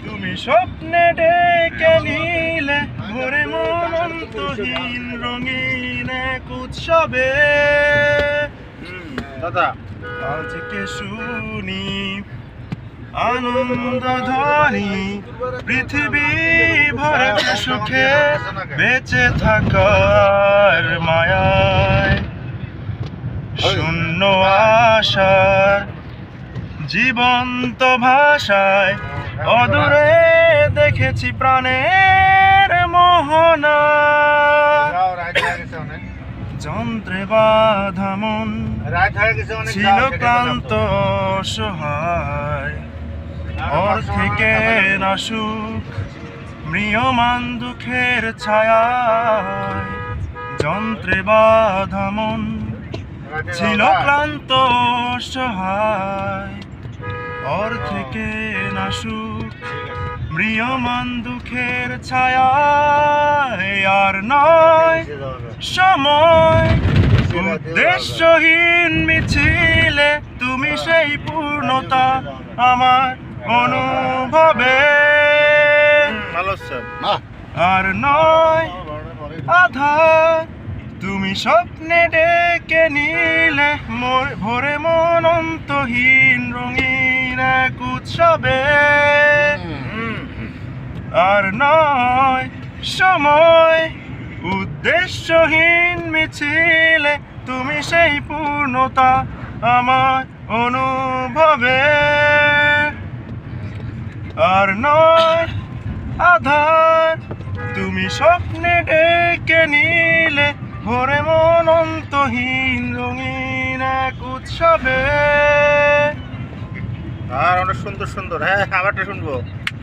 তুমি স্বপ্নে ডেকে নিলে ভরে মন অন্তহীন রঙিন এক উৎসবে। দাদা আজকে শুনি আনন্দ ধ্বনি পৃথিবী ভরে সুখে বেঁচে থাকার মায়ায় শূন্য আশার জীবন্ত ভাষায় অদূরে দেখেছি প্রাণের মোহনা। যন্ত্রে বাঁধা মন ছিল ক্লান্ত সহায়, অর্থে না সুখ ম্রিয়মান দুঃখের ছায়ায়। যন্ত্রে বাঁধা মন ছিল ক্লান্ত সহায়, অর্থে না সুখ ম্রিয়মান দুঃখের ছায়ায়। আর নয় সময় উদ্দেশ্যহীন মিছিলে তুমি সেই পূর্ণতা আমার অনুভবে। আর নয় আধার তুমি স্বপ্নে ডেকে নিলে ভরে মন অন্তহীন রঙিন এক উৎসবে। আর নয় সময় উদ্দেশ্যহীন মিছিলে তুমি সেই পূর্ণতা আমার অনুভবে। আর নয় আধার তুমি স্বপ্নে ডেকে নিলে ভরে মন অন্তহীন রঙিন এক উৎসবে। আর অনেক সুন্দর সুন্দর। হ্যাঁ, আবারটা শুনবো।